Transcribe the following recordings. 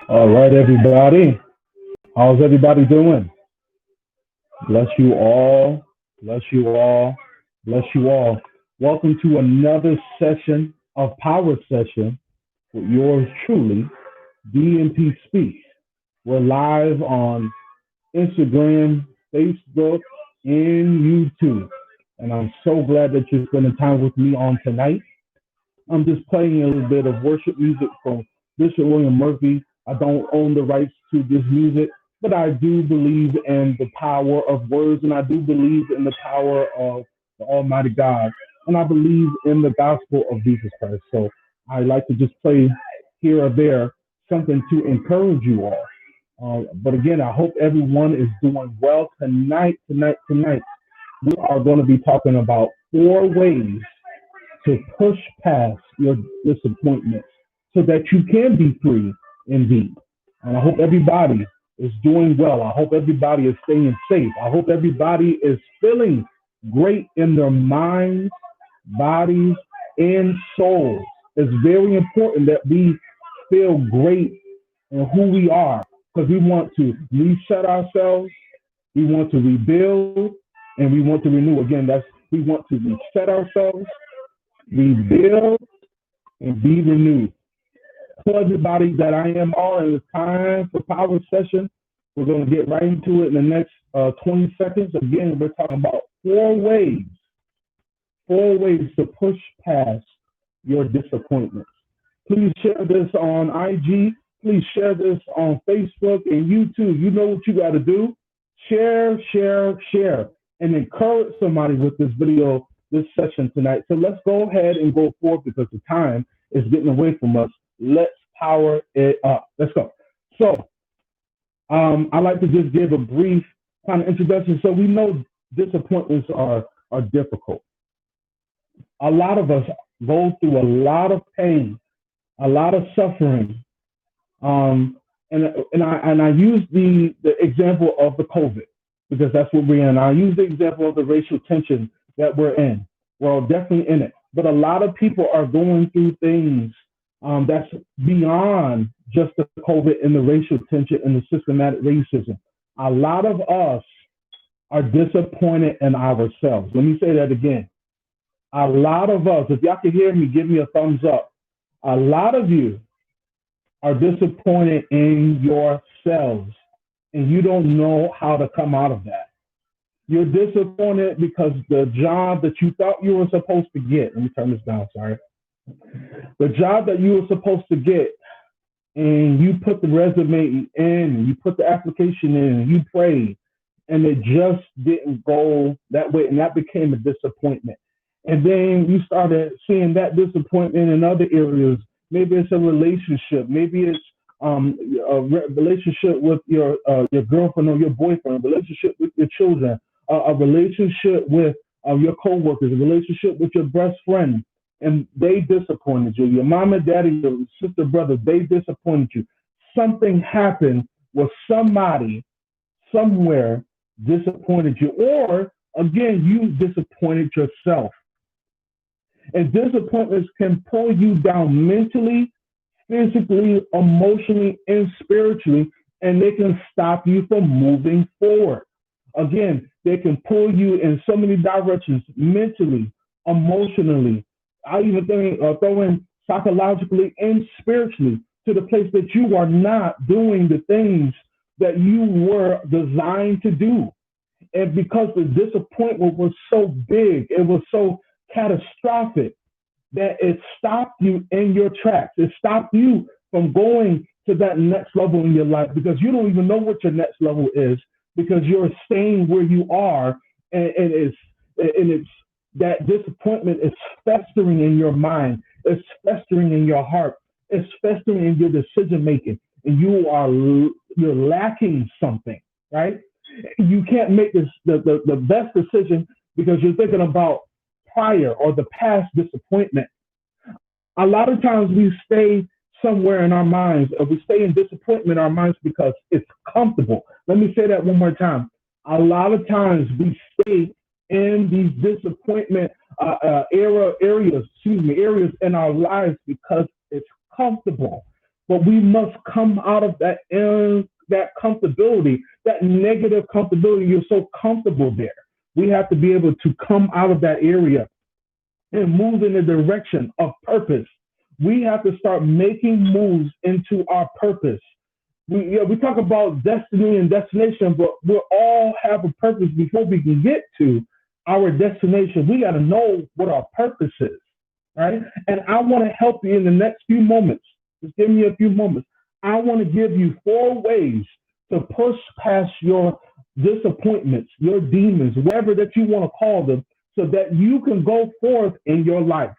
All right, everybody. How's everybody doing? Bless you all. Bless you all. Bless you all. Welcome to another session of Power Session with yours truly, DNP Speaks. We're live on Instagram, Facebook, and YouTube. And I'm so glad that you're spending time with me on tonight. I'm just playing a little bit of worship music from Bishop William Murphy. I don't own the rights to this music, but I do believe in the power of words, and I do believe in the power of the Almighty God, and I believe in the gospel of Jesus Christ. So I like to just play here or there something to encourage you all. But again, I hope everyone is doing well tonight. We are going to be talking about 4 ways to push past your disappointments so that you can be free indeed. And I hope everybody is doing well. I hope everybody is staying safe. I hope everybody is feeling great in their minds, bodies, and souls. It's very important that we feel great in who we are because we want to reset ourselves, we want to rebuild, and we want to renew. Again, that's we want to reset ourselves, rebuild, and be renewed. Tell everybody that I am on, and it's time for Power Session. We're going to get right into it in the next 20 seconds. Again, we're talking about 4 ways to push past your disappointments. Please share this on IG. Please share this on Facebook and YouTube. You know what you got to do. Share, and encourage somebody with this video, this session tonight. So let's go ahead and go forward because the time is getting away from us. Let's power it up. Let's go. So I like to just give a brief kind of introduction. So we know disappointments are difficult. A lot of us go through a lot of pain, a lot of suffering. And I use the example of the COVID because that's what we're in. I use the example of the racial tension that we're in. We're definitely in it. But a lot of people are going through things that's beyond just the COVID and the racial tension and the systematic racism. A lot of us are disappointed in ourselves. Let me say that again. A lot of us, if y'all can hear me, give me a thumbs up. A lot of you are disappointed in yourselves and you don't know how to come out of that. You're disappointed because the job that you thought you were supposed to get, let me turn this down, sorry. The job that you were supposed to get, and you put the resume in, you put the application in, and you prayed, and it just didn't go that way, and that became a disappointment. And then you started seeing that disappointment in other areas. Maybe it's a relationship. Maybe it's a relationship with your girlfriend or your boyfriend, a relationship with your children, a relationship with your coworkers, a relationship with your best friend, and they disappointed you. Your mom and daddy, your sister, brother, they disappointed you. Something happened where somebody, somewhere, disappointed you. Or, again, you disappointed yourself. And disappointments can pull you down mentally, physically, emotionally, and spiritually, and they can stop you from moving forward. Again, they can pull you in so many directions, mentally, emotionally. I even think throw in psychologically and spiritually to the place that you are not doing the things that you were designed to do. And because the disappointment was so big, it was so catastrophic that it stopped you in your tracks. It stopped you from going to that next level in your life because you don't even know what your next level is because you're staying where you are, and it's that disappointment is festering in your mind, it's festering in your heart, it's festering in your decision making, and you're lacking something, right? You can't make the best decision because you're thinking about prior or the past disappointment. A lot of times we stay somewhere in our minds, or we stay in disappointment in our minds because it's comfortable. Let me say that one more time. A lot of times we stay in these disappointment areas in our lives because it's comfortable. But we must come out of that comfortability, that negative comfortability. You're so comfortable there. We have to be able to come out of that area and move in the direction of purpose. We have to start making moves into our purpose. We talk about destiny and destination, but we all have a purpose before we can get to our destination. We got to know what our purpose is, right? And I want to help you in the next few moments. Just give me a few moments. I want to give you 4 ways to push past your disappointments, your demons, whatever that you want to call them, so that you can go forth in your life.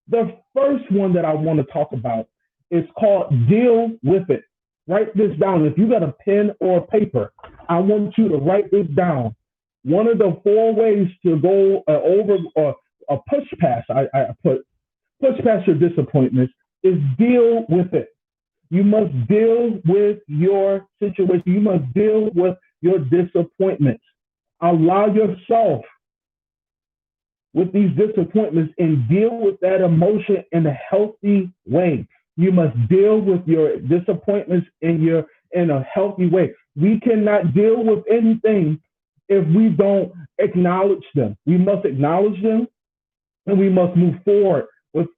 The first one that I want to talk about is called deal with it. Write this down. If you got a pen or a paper, I want you to write this down. One of the 4 ways to go over or push past, I put push past your disappointments, is deal with it. You must deal with your situation. You must deal with your disappointments. Allow yourself with these disappointments and deal with that emotion in a healthy way. You must deal with your disappointments in a healthy way. We cannot deal with anything if we don't acknowledge them. We must acknowledge them, and we must move forward with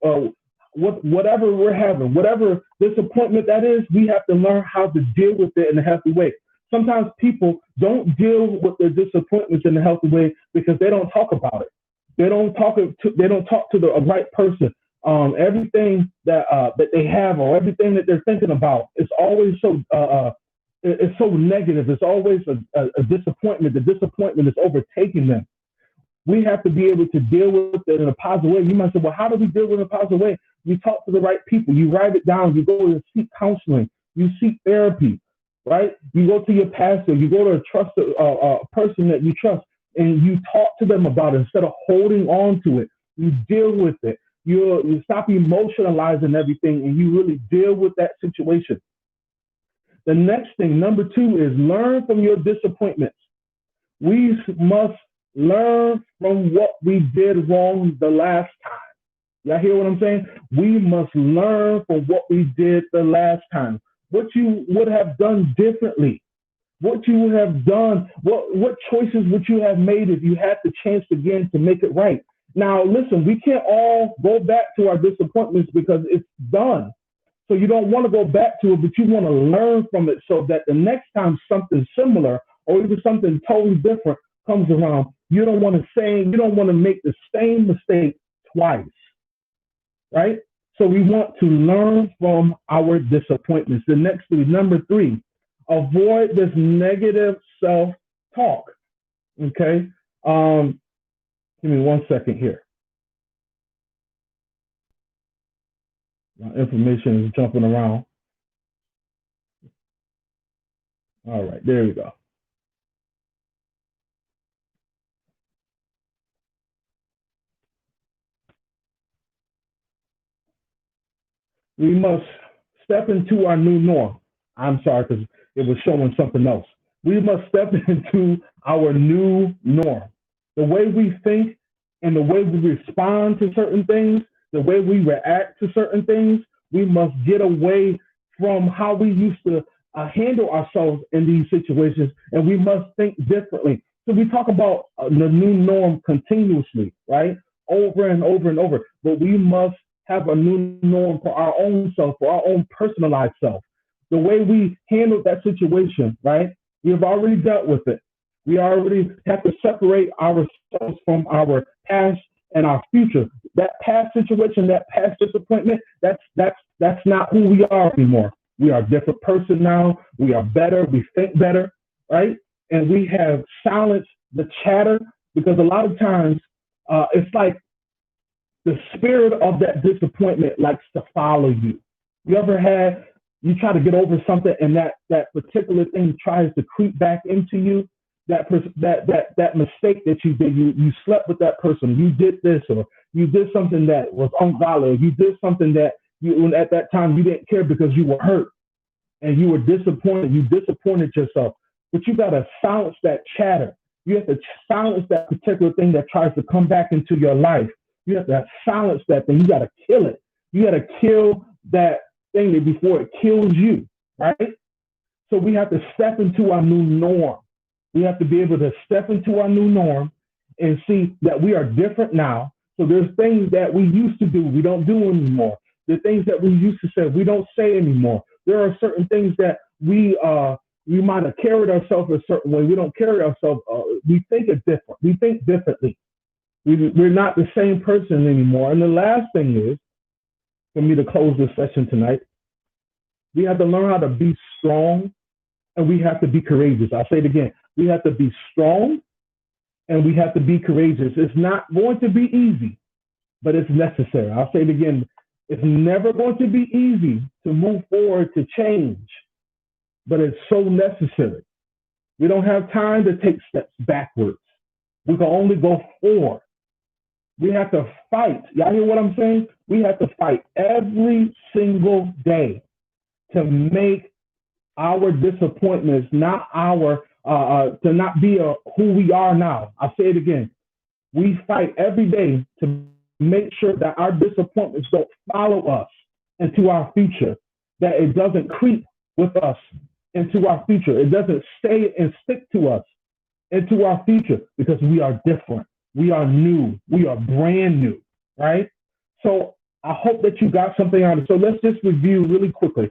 whatever we're having, whatever disappointment that is. We have to learn how to deal with it in a healthy way. Sometimes people don't deal with their disappointments in a healthy way because they don't talk about it. They don't talk to the right person. Everything that they have or everything that they're thinking about is always so it's so negative. It's always a disappointment. The disappointment is overtaking them. We have to be able to deal with it in a positive way. You might say, well, how do we deal with it in a positive way? You talk to the right people. You write it down. You go and seek counseling. You seek therapy, right? You go to your pastor. You go to a trusted person that you trust, and you talk to them about it instead of holding on to it. You deal with it. You stop emotionalizing everything, and you really deal with that situation. The next thing, number 2, is learn from your disappointments. We must learn from what we did wrong the last time. Y'all hear what I'm saying? We must learn from what we did the last time. What you would have done differently. What you would have done, what choices would you have made if you had the chance again to make it right? Now, listen, we can't all go back to our disappointments because it's done. So you don't want to go back to it, but you want to learn from it so that the next time something similar or even something totally different comes around, you don't want to make the same mistake twice, right? So we want to learn from our disappointments. The next thing, number 3, avoid this negative self-talk, okay? Give me 1 second here. My information is jumping around. All right, there we go. We must step into our new norm. I'm sorry, because it was showing something else. We must step into our new norm. The way we think and the way we respond to certain things, the way we react to certain things, we must get away from how we used to handle ourselves in these situations, and we must think differently. So we talk about the new norm continuously, right? Over and over and over. But we must have a new norm for our own self, for our own personalized self. The way we handle that situation, right? We have already dealt with it. We already have to separate ourselves from our past and our future. That past situation, that past disappointment, that's not who we are anymore. We are a different person now. We are better. We think better, right? And we have silenced the chatter, because a lot of times it's like the spirit of that disappointment likes to follow you. You try to get over something, and that particular thing tries to creep back into you. That mistake that you did, you slept with that person, you did this, or you did something that was ungodly, or you did something that at that time you didn't care because you were hurt and you were disappointed. You disappointed yourself, but you got to silence that chatter. You have to silence that particular thing that tries to come back into your life. You have to silence that thing. You got to kill it. You got to kill that thing before it kills you, right? So we have to step into our new norm. We have to be able to step into our new norm and see that we are different now. So there's things that we used to do, we don't do anymore. The things that we used to say, we don't say anymore. There are certain things that we might have carried ourselves a certain way. We don't carry ourselves. We think it different. We think differently. We're not the same person anymore. And the last thing is, for me to close this session tonight, we have to learn how to be strong and we have to be courageous. I'll say it again. We have to be strong and we have to be courageous. It's not going to be easy, but it's necessary. I'll say it again. It's never going to be easy to move forward to change, but it's so necessary. We don't have time to take steps backwards. We can only go forward. We have to fight. Y'all hear what I'm saying? We have to fight every single day to make our disappointments not our, to not be who we are now. I'll say it again. We fight every day to make sure that our disappointments don't follow us into our future, that it doesn't creep with us into our future. It doesn't stay and stick to us into our future because we are different. We are new. We are brand new, right? So I hope that you got something out of it. So let's just review really quickly.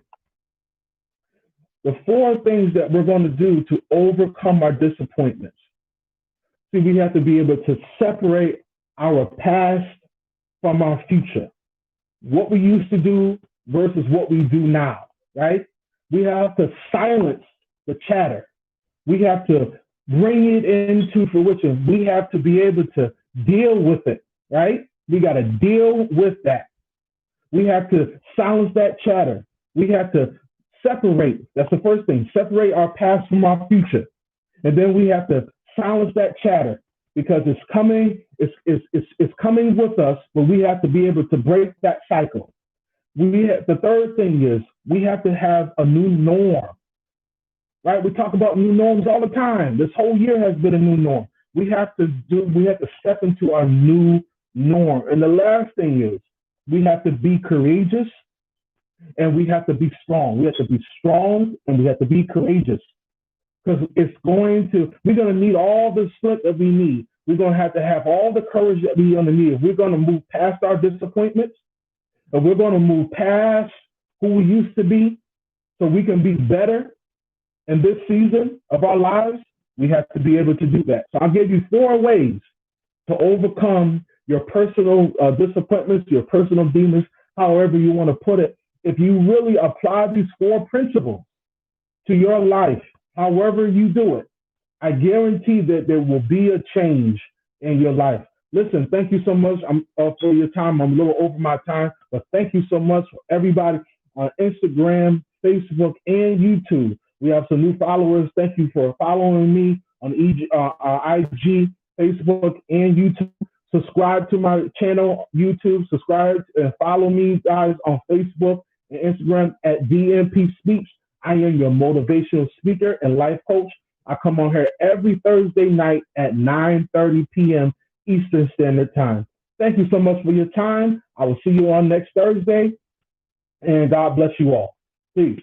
The 4 things that we're going to do to overcome our disappointments. See, we have to be able to separate our past from our future. What we used to do versus what we do now, right? We have to silence the chatter. We have to bring it into fruition. We have to be able to deal with it, right? We got to deal with that. We have to silence that chatter. We have to separate. That's the first thing. Separate our past from our future. And then we have to silence that chatter because it's coming, it's coming with us, but we have to be able to break that cycle. The third thing is we have to have a new norm. Right? We talk about new norms all the time. This whole year has been a new norm. We have to step into our new norm. And the last thing is we have to be courageous and we have to be strong. We have to be strong and we have to be courageous because we're going to need all the strength that we need. We're going to have all the courage that we're going to need. We're going to move past our disappointments and we're going to move past who we used to be so we can be better. In this season of our lives, we have to be able to do that. So I'll give you 4 ways to overcome your personal disappointments, your personal demons, however you want to put it. If you really apply these 4 principles to your life, however you do it, I guarantee that there will be a change in your life. Listen, thank you so much for your time. I'm a little over my time, but thank you so much for everybody on Instagram, Facebook, and YouTube. We have some new followers. Thank you for following me on IG, Facebook, and YouTube. Subscribe to my channel, YouTube. Subscribe and follow me, guys, on Facebook and Instagram at DMP Speaks. I am your motivational speaker and life coach. I come on here every Thursday night at 9:30 p.m. Eastern Standard Time. Thank you so much for your time. I will see you on next Thursday, and God bless you all. Peace.